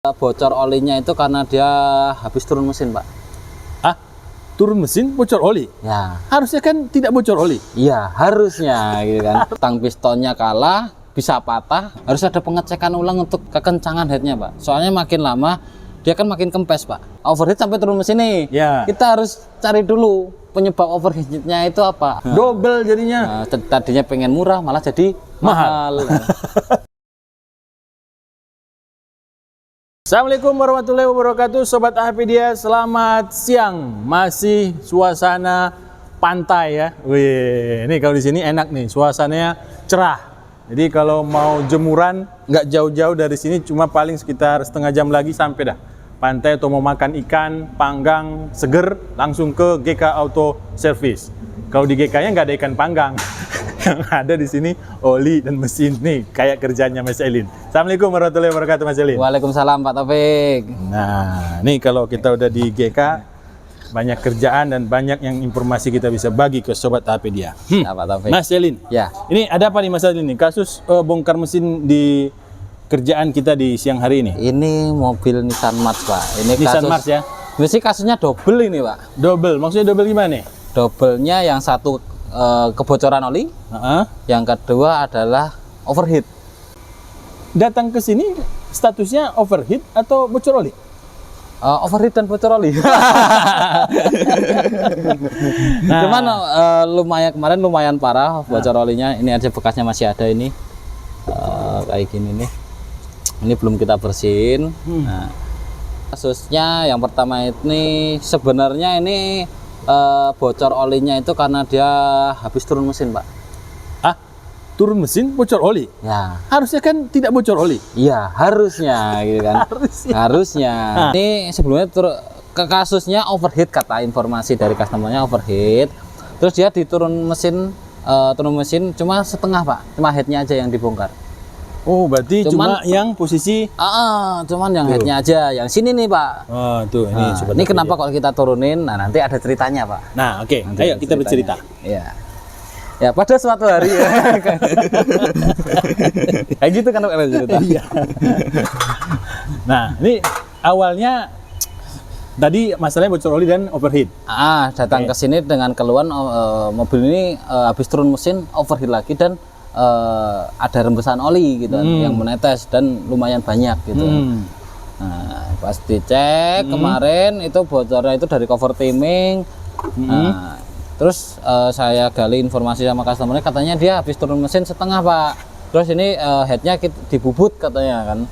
Bocor olinya itu karena dia habis turun mesin, Pak. Ah, turun mesin bocor oli? Ya. Harusnya kan tidak bocor oli. Iya, harusnya gitu kan. Tang pistonnya kalah, bisa patah. Harus ada pengecekan ulang untuk kekencangan headnya, Pak. Soalnya makin lama dia kan makin kempes, Pak. Overheat sampai turun mesin nih. Ya. Kita harus cari dulu penyebab overheatnya itu apa. Double jadinya. Tadinya pengen murah malah jadi mahal. Assalamualaikum warahmatullahi wabarakatuh, Sobat Ahpedia. Selamat siang. Masih suasana pantai ya. Wih, ini kalau di sini enak nih, suasananya cerah. Jadi kalau mau jemuran nggak jauh-jauh dari sini, cuma paling sekitar setengah jam lagi sampai dah pantai, atau mau makan ikan panggang seger langsung ke GK Auto Service. Kalau di GK-nya nggak ada ikan panggang. Yang ada di sini oli dan mesin nih, kayak kerjanya Mas Elin. Assalamualaikum warahmatullahi wabarakatuh, Mas Elin. Waalaikumsalam, Pak Taufik. Nah, nih kalau kita udah di GK, banyak kerjaan dan banyak yang informasi kita bisa bagi ke Sobat Ahpedia. Ya, Pak Taufik. Mas Elin, Ya. ini ada apa nih Mas Elin nih? Kasus bongkar mesin di kerjaan kita di siang hari ini. Ini mobil Nissan March, Pak. Ini Nissan kasus, March ya? Ini kasusnya double ini, Pak. Double, maksudnya double gimana nih? Doublenya yang satu kebocoran oli, yang kedua adalah overheat. Datang ke sini statusnya overheat atau bocor oli? Overheat dan bocor oli. Cuman kemarin lumayan parah bocor olinya. Ini aja bekasnya masih ada ini. Kayak gini nih. Ini belum kita bersihin. Nah, kasusnya yang pertama ini sebenarnya ini bocor olinya itu karena dia habis turun mesin, Pak. Ah, turun mesin bocor oli? Ya. Harusnya kan tidak bocor oli? Iya, harusnya gitu kan. Harusnya. Ini sebelumnya kasusnya overheat, kata informasi dari customernya overheat. Terus dia diturun mesin, turun mesin cuma setengah, Pak. Cuma headnya aja yang dibongkar. Oh, berarti cuma yang posisi cuman yang headnya aja, yang sini nih, Pak. Oh, tuh ini Sobat ini Ahpedia. kenapa kalau kita turunin? Nah, nanti ada ceritanya, Pak. Nah, oke. Nanti Ayo ada kita bercerita. Ya. Ya, pada suatu hari ya. Kayak gitu kan kalau cerita. Iya. Nah, ini awalnya tadi masalahnya bocor oli dan overheat. Datang ke sini dengan keluhan mobil ini habis turun mesin, overheat lagi, dan ada rembesan oli gitu yang menetes dan lumayan banyak gitu. Nah, pas dicek kemarin itu bocornya itu dari cover timing. Nah, terus saya gali informasi sama customernya, katanya dia habis turun mesin setengah, Pak. Terus ini headnya dibubut katanya kan.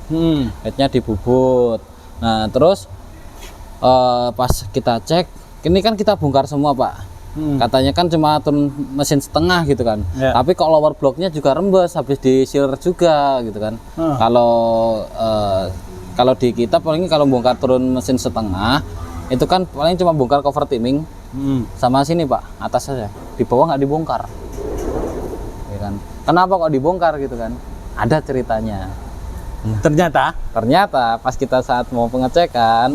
Headnya dibubut. Nah, terus pas kita cek, ini kan kita bongkar semua, Pak. Katanya kan cuma turun mesin setengah gitu kan. Tapi kok lower blocknya juga rembes, habis di sealer juga gitu kan. Kalau di kita paling kalau bongkar turun mesin setengah itu kan paling cuma bongkar cover timing sama sini, Pak, atas saja. Di bawah nggak dibongkar, ya kan. Kenapa kok dibongkar gitu kan? Ada ceritanya. Ternyata pas kita saat mau pengecekan,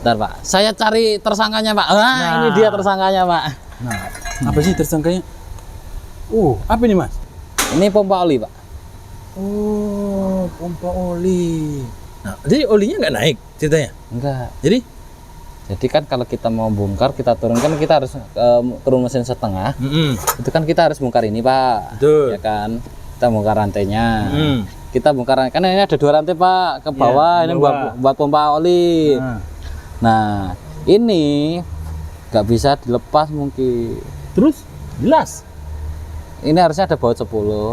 bentar, Pak, saya cari tersangkanya, Pak. Ini dia tersangkanya, Pak. Nah, apa sih tersangkanya? Apa ini, Mas? Ini pompa oli, Pak. Oh, pompa oli. Nah, jadi olinya nggak naik ceritanya? Enggak. Jadi kan kalau kita mau bongkar, kita turunkan, kita harus turun mesin setengah. Itu kan kita harus bongkar ini, Pak. Betul. Ya kan? Kita bongkar rantainya. Kita bongkar, kan ini ada 2 rantai, Pak, ke bawah. Ini buat pompa oli. Nah, ini nggak bisa dilepas mungkin. Terus jelas Ini harusnya ada baut 10.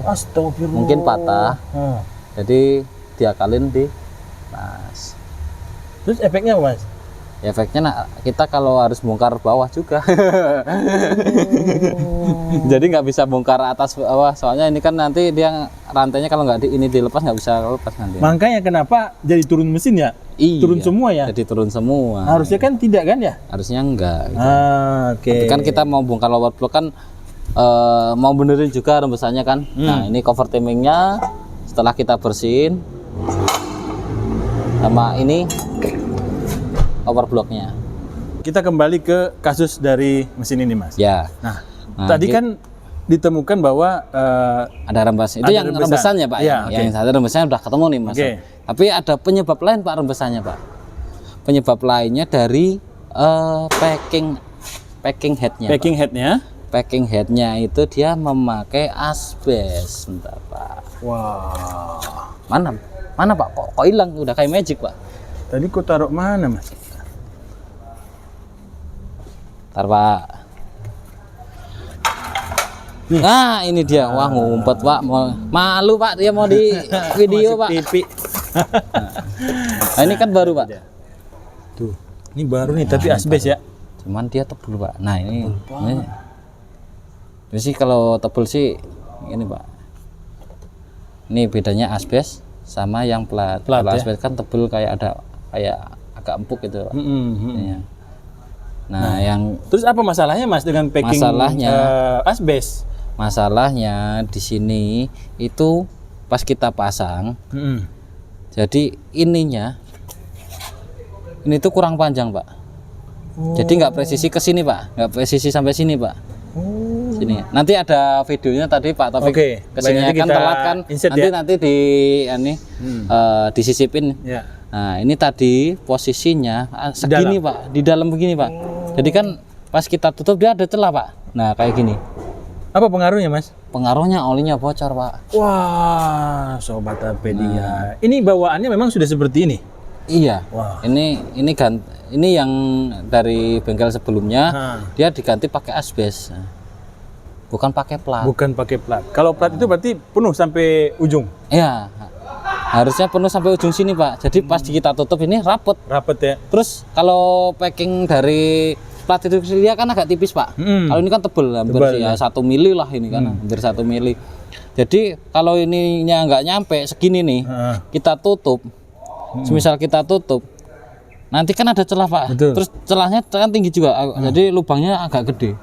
Astagfirullah. Mungkin patah. Jadi diakalin di pas. Terus efeknya apa, Mas? Efeknya kita kalau harus bongkar bawah juga. Jadi nggak bisa bongkar atas bawah, soalnya ini kan nanti dia rantainya kalau nggak ini dilepas nggak bisa lepas nanti. Makanya kenapa jadi turun mesin ya? Iya, turun semua ya? Jadi turun semua. Harusnya kan tidak kan ya? Harusnya enggak. Gitu. Oke. Kan kita mau bongkar lower block kan mau benerin juga rembesannya kan. Nah, ini cover timingnya setelah kita bersihin sama ini Kita kembali ke kasus dari mesin ini, Mas. Ya. Nah tadi kan ditemukan bahwa ada rembes. Itu ada yang rembesan. rembesannya Pak. Iya, Yang satu rembesannya udah ketemu nih Mas. Oke. Tapi ada penyebab lain Pak rembesannya Pak. Penyebab lainnya dari packing headnya. packing headnya. Packing headnya itu dia memakai asbes, bentar Pak. Wah. Mana Pak? Kok hilang? Udah kayak magic Pak. Tadi kau taruh mana Mas? Ntar Pak. Nah ini dia, wah ngumpet Pak, malu Pak dia mau di video Pak. TV. Nah, ini kan baru Pak. Tuh, ini baru nih tapi asbes ya. Cuman dia tebel Pak. Nah ini sih kalau tebel sih ini Pak. Ini bedanya asbes sama yang plat. Kalau Ya? asbes kan tebel kayak agak empuk gitu Pak. Iya. Nah, yang Terus apa masalahnya Mas dengan packing Masalahnya. asbes? masalahnya di sini itu pas kita pasang, jadi ini tuh kurang panjang Pak. Jadi nggak presisi ke sini Pak, nggak presisi sampai sini Pak. Sini. Nanti ada videonya tadi Pak Taufik. Oke, Kesini nanti kan kita telat kan. insert Nanti disisipin. Ya. Nah ini tadi posisinya segini Pak, di dalam begini Pak. Jadi kan pas kita tutup dia ada celah Pak. Nah kayak gini. Apa pengaruhnya Mas? Pengaruhnya olinya bocor Pak. Wah, sobat Apedia. Ini bawaannya memang sudah seperti ini. Iya. Wah. Ini yang dari bengkel sebelumnya dia diganti pakai asbes. Bukan pakai plat. Bukan pakai plat. Kalau plat itu berarti penuh sampai ujung. Iya. Harusnya penuh sampai ujung sini Pak. Jadi pas kita tutup ini rapet. Rapet ya. Terus kalau packing dari plat itu dia kan agak tipis Pak. Kalau ini kan tebel, hampir ya 1 mili lah ini kan, hampir 1 mili. Jadi kalau ininya nggak nyampe segini nih, kita tutup. Semisal kita tutup, nanti kan ada celah Pak. Betul. Terus celahnya kan tinggi juga, jadi lubangnya agak gede.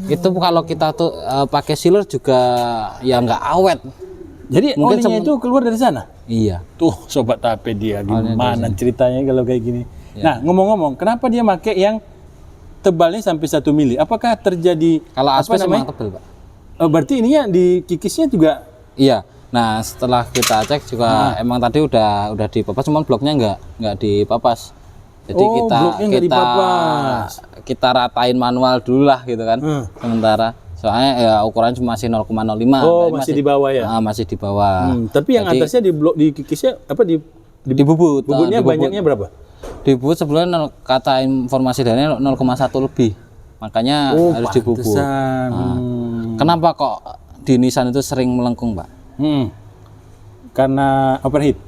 Itu kalau kita tuh pakai sealer juga ya nggak awet. Jadi Mungkin olinya itu keluar dari sana. Iya. Tuh sobat Apedia gimana ceritanya kalau kayak gini. Ya. Nah ngomong-ngomong, kenapa dia pakai yang tebalnya sampai 1 mili? Apakah terjadi Kalau asbes namanya? memang tebel Pak. Berarti ininya di kikisnya juga. Iya. Nah setelah kita cek juga emang tadi udah dipapas, cuman bloknya nggak dipapas. Jadi bloknya nggak dipapas. kita ratain manual dulu lah gitu kan. Sementara soalnya ya ukuran cuma masih 0,05. Oh masih di bawah ya. Masih di bawah. Tapi yang atasnya di blok di kikisnya apa di bubut. bubutnya banyaknya berapa? Di bubut sebelumnya kata informasi dari 0,1 lebih. Makanya harus dibubut. Kenapa kok di Nissan itu sering melengkung, Pak? Karena overheat.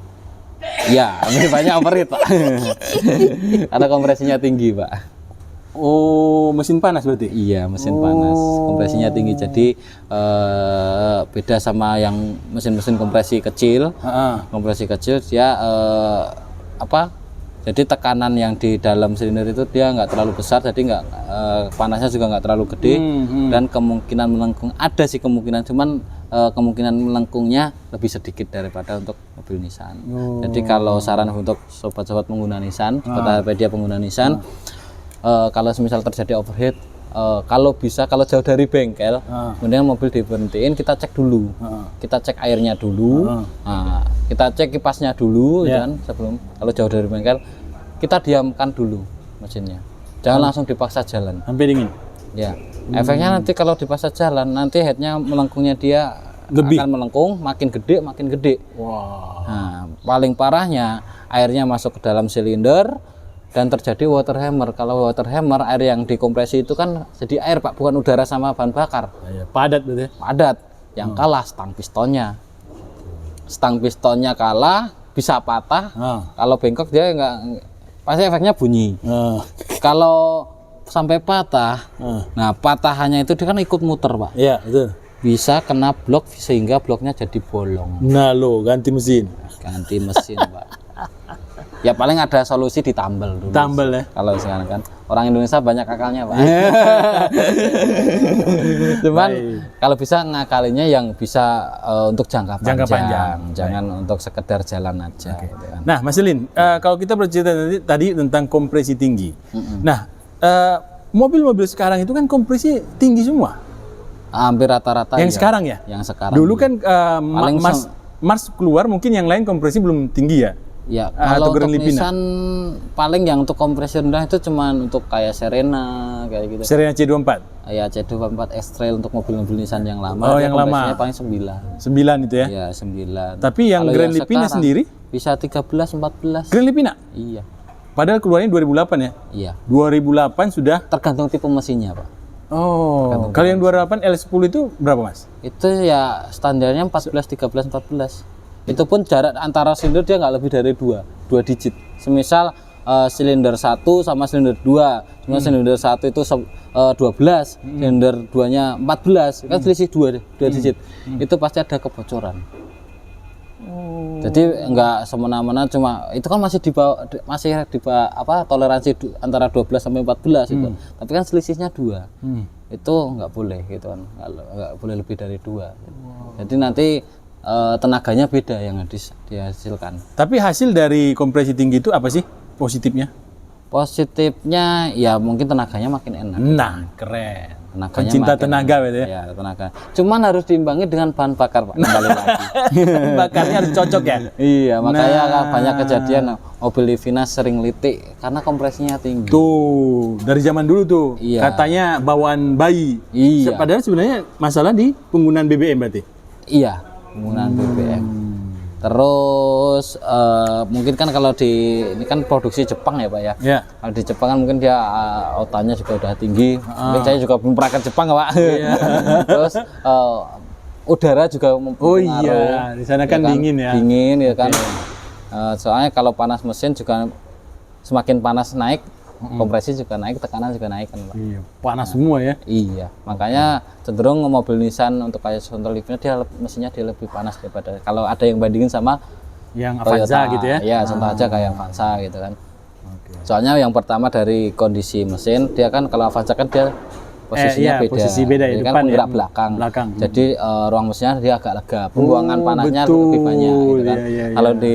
Iya, lebih banyak overheat, Pak. Karena kompresinya tinggi, Pak. Oh, mesin panas berarti? Iya, mesin panas. Kompresinya tinggi. Jadi beda sama yang mesin-mesin kompresi kecil. Kompresi kecil dia jadi tekanan yang di dalam silinder itu dia nggak terlalu besar, jadi nggak panasnya juga nggak terlalu gede, dan kemungkinan melengkung ada sih kemungkinan, cuman kemungkinan melengkungnya lebih sedikit daripada untuk mobil Nissan. Jadi kalau saran untuk sobat-sobat pengguna Nissan, sobat Apedia pengguna Nissan, kalau semisal terjadi overheat, kalau jauh dari bengkel, kemudian mobil diberhentiin, kita cek dulu, kita cek airnya dulu, kita cek kipasnya dulu, kan sebelum kalau jauh dari bengkel, kita diamkan dulu mesinnya, jangan langsung dipaksa jalan. Sampai dingin. Ya, efeknya nanti kalau dipaksa jalan, nanti headnya melengkungnya dia akan melengkung, makin gede. Nah, paling parahnya airnya masuk ke dalam silinder. Dan terjadi water hammer. Kalau water hammer, air yang dikompresi itu kan jadi air Pak, bukan udara sama bahan bakar. Padat berarti. Padat. Yang kalah stang pistonnya. Stang pistonnya kalah, bisa patah. Kalau bengkok dia nggak, pasti efeknya bunyi. Kalau sampai patah, nah patahannya itu dia kan ikut muter Pak. Iya, betul. Bisa kena blok sehingga bloknya jadi bolong. Nah lo, ganti mesin. Ganti mesin Pak. Ya paling ada solusi ditambal dulu. Tambal ya. Kalau sekarang kan orang Indonesia banyak akalnya Pak. Cuman kalau bisa ngakalinya yang bisa untuk jangka panjang. Jangan untuk sekedar jalan aja. Gitu kan. Nah Mas Lin, kalau kita bercerita tadi tentang kompresi tinggi. Nah mobil-mobil sekarang itu kan kompresi tinggi semua. Hampir rata-rata Yang iya. sekarang ya? Yang sekarang. Dulu iya. kan Paling Mars keluar mungkin yang lain kompresi belum tinggi ya? Ya, Atau kalau untuk Grand Livina? Nissan paling yang untuk kompresi rendah itu cuman untuk kayak Serena kayak gitu. Serena C24? Ya C24 X-Trail untuk mobil-mobil Nissan yang lama. Oh, dia yang lama. kompresinya paling 9 itu ya?9. Ya, 9. Tapi yang Kalau Grand Livina sekarang sendiri? Bisa 13, 14. Grand Livina? Iya. Padahal keluarnya 2008 ya? Iya. 2008 sudah. Tergantung tipe mesinnya, Pak. Oh, kalau yang 28 L10 itu berapa, Mas? Itu ya standarnya 14, 13, 14. Itu pun jarak antara silinder dia nggak lebih dari 2 digit. Semisal silinder 1 sama silinder 2. Cuma silinder 1 itu 12, silinder 2-nya 14. Kan selisih 2 digit. Itu pasti ada kebocoran. Jadi nggak semena-mena, cuma itu kan masih di bawah apa toleransi antara 12 sampai 14 itu. Tapi kan selisihnya 2. Itu nggak boleh gitu kan. Nggak boleh lebih dari 2. Jadi nanti tenaganya beda yang dihasilkan. Tapi hasil dari kompresi tinggi itu apa sih positifnya? Positifnya ya mungkin tenaganya makin enak. Nah, keren. Tenaganya Pencinta makin tenaga enak. berarti ya? Ya, tenaga. Cuman harus diimbangi dengan bahan bakar, Pak. Kembali lagi. Bakarnya harus cocok ya? Iya, makanya Nah. banyak kejadian mobil Livina sering litik karena kompresinya tinggi. Tuh, dari zaman dulu tuh Iya. katanya bawaan bayi. Iya. Padahal sebenarnya masalah di penggunaan BBM berarti. Iya, penggunaan BBM. Terus mungkin kan kalau ini kan produksi Jepang ya, Pak ya. Ya. Kalau di Jepang kan mungkin dia outanya juga udah tinggi. Mungkin saya juga belum pernah ke Jepang, Pak. Terus udara juga Oh mempengaruhi. iya, di sana kan dingin ya. Dingin ya kan. Soalnya kalau panas mesin juga semakin panas naik, kompresi juga naik, tekanan juga naik kan, Pak. Iya, panas semua ya. Iya, makanya cenderung mobil Nissan untuk kayak Sonata Livina mesinnya dia lebih panas daripada kalau ada yang bandingin sama Yang Avanza Toyota, gitu ya. Iya, contoh aja kayak Avanza gitu kan. Oke. Soalnya yang pertama dari kondisi mesin, dia kan kalau Avanza kan dia posisinya iya, beda. posisi beda ya, Dia depan kan ya. penggerak belakang. Jadi ruang mesinnya dia agak lega, pembuangan panasnya betul. lebih banyak gitu kan. Iya, iya, Kalau di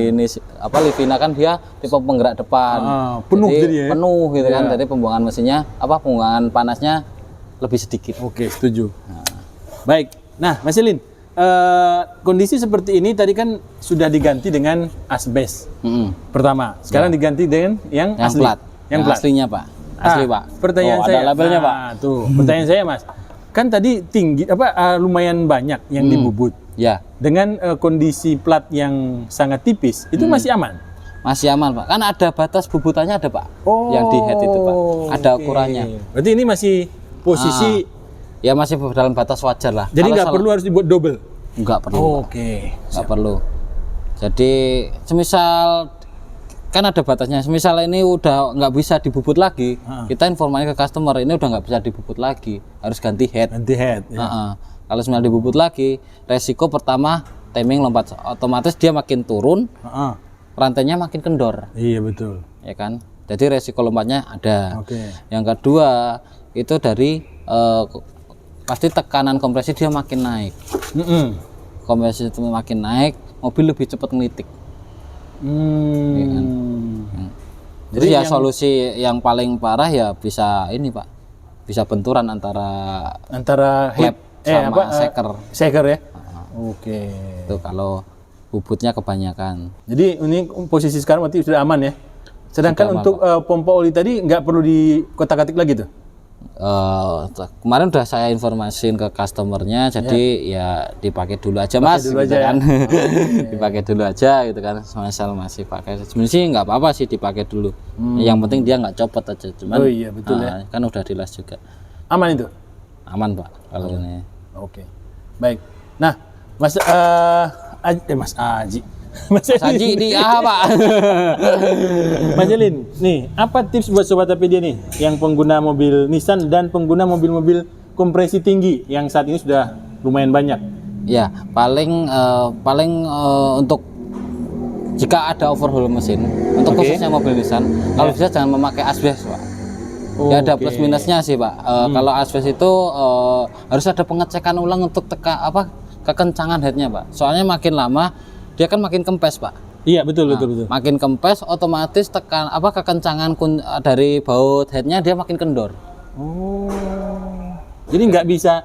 Livina kan dia tipe penggerak depan. penuh jadi ya? Penuh gitu kan. Iya. Jadi pembuangan mesinnya pembuangan panasnya lebih sedikit. Oke, setuju. Baik. Nah, Mas Elin, kondisi seperti ini tadi kan sudah diganti dengan asbes pertama. Sekarang diganti dengan yang Yang asli. plat. Yang plat. aslinya, Pak. Asli, Pak. Pertanyaan Oh, saya. ada labelnya, Pak. Tuh, pertanyaan saya, Mas. Kan tadi tinggi lumayan banyak yang dibubut. Ya, Dengan kondisi plat yang sangat tipis, itu masih aman. masih aman, Pak. Kan ada batas bubutannya ada, Pak. Yang di head itu, Pak. Ada oke. ukurannya. Berarti ini masih posisi, Ya masih dalam batas wajar lah. jadi Kalau nggak perlu harus dibuat double. Nggak perlu. Oke. Nggak perlu. Jadi semisal kan ada batasnya. Semisal ini udah nggak bisa dibubut lagi, kita informasi ke customer ini udah nggak bisa dibubut lagi, harus ganti head. Nanti head. Ya. Kalau semisal dibubut lagi, resiko pertama timing lompat, otomatis dia makin turun, rantainya makin kendor, Iya betul. ya kan? Jadi resiko lompatnya ada. Oke. Yang kedua itu dari pasti tekanan kompresi dia makin naik. Kompresi itu makin naik, mobil lebih cepat ngelitik. Ya kan? Jadi ya solusi yang paling parah ya bisa ini, Pak, bisa benturan antara head sama seker. Seker ya. Oke. Itu kalau bubutnya kebanyakan. Jadi ini posisi sekarang berarti sudah aman ya. Sedangkan Sudah aman, untuk pompa oli tadi nggak perlu di kotak-katik lagi tuh. Kemarin udah saya informasiin ke customernya, jadi ya dipakai dulu aja, Mas, dulu gitu aja kan. Dipakai dulu aja gitu kan, misal masih pakai. Sebenarnya sih nggak apa-apa sih dipakai dulu. Yang penting dia nggak copot aja, cuman Oh iya, betul ya. kan udah dilas juga. Aman itu. Aman, Pak, kalau ini. Oke. Baik. Nah, Mas Mas Aji. Mas Saji di Pak. Mas Elin, nih apa tips buat sobat Apedia nih yang pengguna mobil Nissan dan pengguna mobil-mobil kompresi tinggi yang saat ini sudah lumayan banyak? Ya, paling untuk jika ada overhaul mesin, untuk khususnya mobil Nissan, kalau bisa jangan memakai asbes, Pak. Ya ada plus minusnya sih, Pak. Kalau asbes itu harus ada pengecekan ulang untuk kekencangan headnya, Pak. Soalnya makin lama dia kan makin kempes, Pak. Iya betul. Makin kempes, otomatis kekencangan dari baut headnya dia makin kendor. Oh. Jadi nggak bisa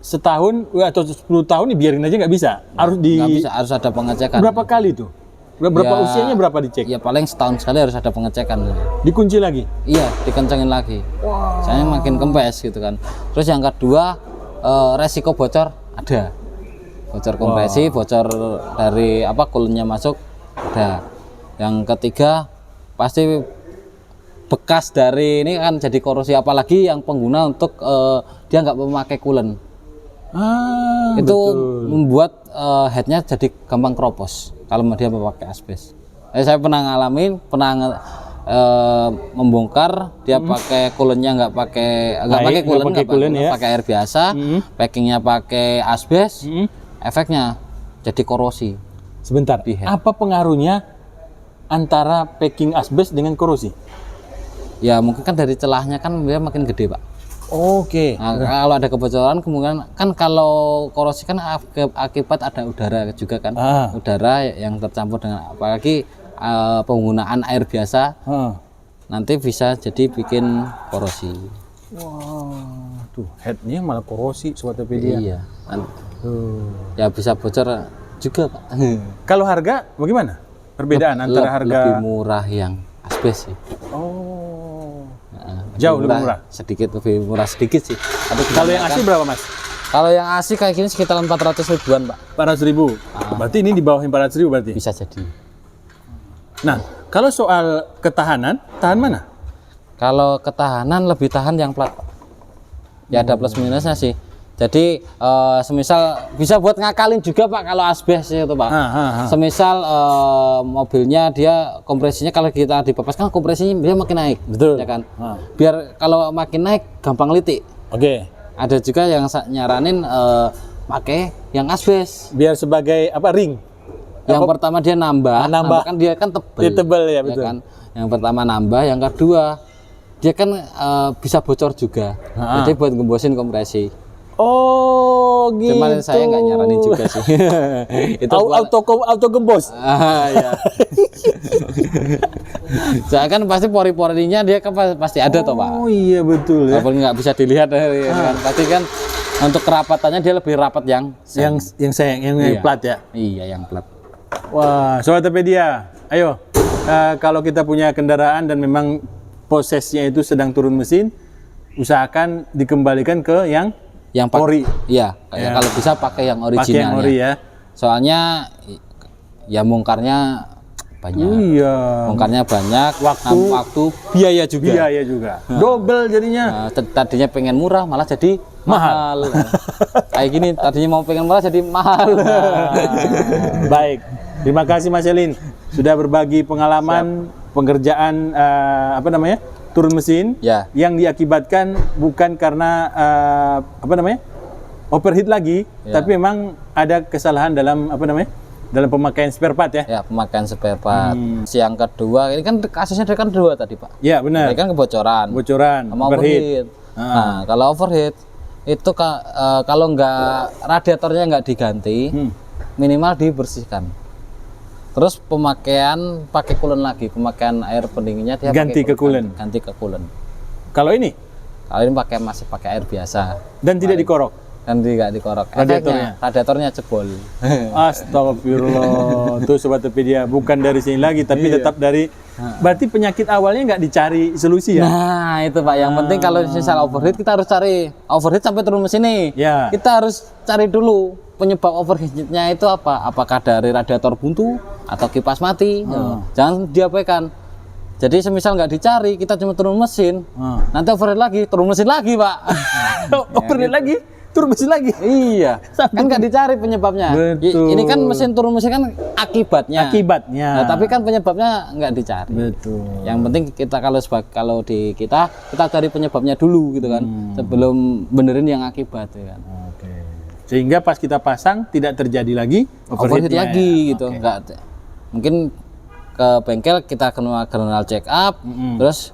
setahun atau 10 tahun dibiarin aja nggak bisa. Harus Nggak bisa, harus ada pengecekan. berapa kali tuh? Berapa Ya, usianya berapa dicek? Ya paling setahun sekali harus ada pengecekan. Dikunci lagi. Iya, dikencengin lagi. Soalnya makin kempes gitu kan. Terus yang kedua, resiko bocor ada. Bocor kompresi, bocor dari kulennya masuk ada. Yang ketiga, pasti bekas dari ini kan jadi korosi, apalagi yang pengguna untuk dia nggak memakai kulen. Itu membuat headnya jadi gampang keropos kalau dia memakai asbes. Saya pernah ngalamin, membongkar dia pakai kulennya nggak pakai kulen, ya. pakai air biasa, packingnya pakai asbes, efeknya jadi korosi. Sebentar, apa pengaruhnya antara packing asbes dengan korosi? Ya mungkin kan dari celahnya kan dia makin gede, Pak. Oke. Nah, kalau ada kebocoran kemungkinan kan, kalau korosi kan akibat ada udara juga kan, udara yang tercampur dengan apalagi penggunaan air biasa, nanti bisa jadi bikin korosi. Wah, tuh headnya malah korosi Sobat Topedia. Iya. Ya bisa bocor juga, Pak. Kalau harga bagaimana? Perbedaan antara harga lebih murah yang asbes sih. Jauh lebih murah. Sedikit lebih murah sedikit sih. Kalau yang asli berapa, Mas? Kalau yang asli kayak gini sekitar 400 ribuan, Pak. 400.000. Berarti ini di bawah 400.000 berarti. Bisa jadi. Nah, kalau soal ketahanan, tahan mana? Kalau ketahanan lebih tahan yang plat, Pak. Ya ada plus minusnya sih. Jadi semisal bisa buat ngakalin juga, Pak, kalau asbes itu, Pak. Semisal mobilnya dia kompresinya kalau kita dipepas kan kompresinya dia makin naik. Betul. Ya kan? Biar kalau makin naik gampang litik. Oke. Ada juga yang nyaranin pakai yang asbes. Biar sebagai ring. Yang pertama dia nambah kan dia kan tebel. Dia tebel ya, betul. Kan? Yang pertama nambah, yang kedua dia kan bisa bocor juga. Jadi buat ngembosin kompresi. Oh, gitu. Cuman saya nggak nyaranin juga sih. Itu auto gembos. Ya. Saya kan pasti pori-porinya dia kan pasti ada toh, Pak. Oh iya betul ya. Walaupun nggak bisa dilihat kan. Pasti kan untuk kerapatannya dia lebih rapat yang plat ya. Iya, yang plat. Wah, Sobat Topedia, ayo kalau kita punya kendaraan dan memang prosesnya itu sedang turun mesin, usahakan dikembalikan ke yang ori. Iya, kalau bisa pakai yang originalnya. Pakai yang ori ya. Soalnya ya bongkarnya banyak. Iya. Bongkarnya banyak, waktu, biaya juga. Double jadinya. Tadinya pengen murah malah jadi mahal. Kayak gini, tadinya mau pengen murah jadi mahal. Baik. Terima kasih Mas Elin sudah berbagi pengalaman pengerjaan turun mesin yang diakibatkan bukan karena overheat lagi, tapi memang ada kesalahan dalam dalam pemakaian spare part ya. Ya, pemakaian spare part. Yang kedua, ini kan kasusnya kan dua tadi, Pak. Ya, benar. Ini kan kebocoran. Sama overheat. Nah, kalau overheat itu kalau radiatornya nggak diganti, minimal dibersihkan. Terus pemakaian pakai coolant lagi, pemakaian air pendinginnya dia ganti ke coolant. Ganti ke coolant. Kalau ini masih pakai air biasa dan tidak dikorok. Dan tidak dikorok. Radiatornya jebol. Astagfirullah. Tuh Sobat Topedia, bukan dari sini lagi tapi tetap dari. Berarti penyakit awalnya nggak dicari solusi ya? Nah, itu Pak. Yang penting kalau misal overheat kita harus cari overheat sampai turun mesin nih. Ya. Kita harus cari dulu penyebab overheatnya itu apa? Apakah dari radiator buntu atau kipas mati? Jangan diabaikan. Jadi semisal nggak dicari, kita cuma turun mesin, nanti overheat lagi, turun mesin lagi, Pak. Overheat lagi, turun mesin lagi. Iya, kan nggak dicari penyebabnya. Betul. Ini kan mesin turun mesin kan akibatnya. Nah, tapi kan penyebabnya nggak dicari. Betul. Yang penting kita kalau kita cari penyebabnya dulu gitu kan, sebelum benerin yang akibat ya kan. Oke. Sehingga pas kita pasang tidak terjadi lagi overheat lagi gitu. Enggak. Mungkin ke bengkel kita general check up, terus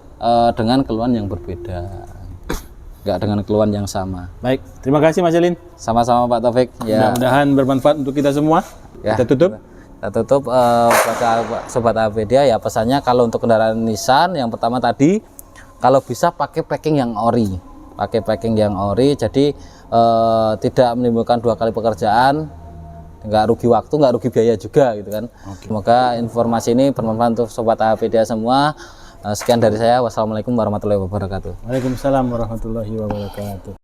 dengan keluhan yang berbeda, nggak dengan keluhan yang sama. Baik, terima kasih Mas Elin. Sama-sama Pak Taufik. Ya. Mudah-mudahan bermanfaat untuk kita semua. Ya. Kita tutup. Buat Sobat Apedia ya, pesannya kalau untuk kendaraan Nissan yang pertama tadi, kalau bisa pakai packing yang ori. pakai packing yang ori, jadi tidak menimbulkan 2 kali pekerjaan, nggak rugi waktu, nggak rugi biaya juga gitu kan. Semoga informasi ini bermanfaat untuk sobat AHPDIA semua. Sekian dari saya, wassalamualaikum warahmatullahi wabarakatuh. Waalaikumsalam warahmatullahi wabarakatuh.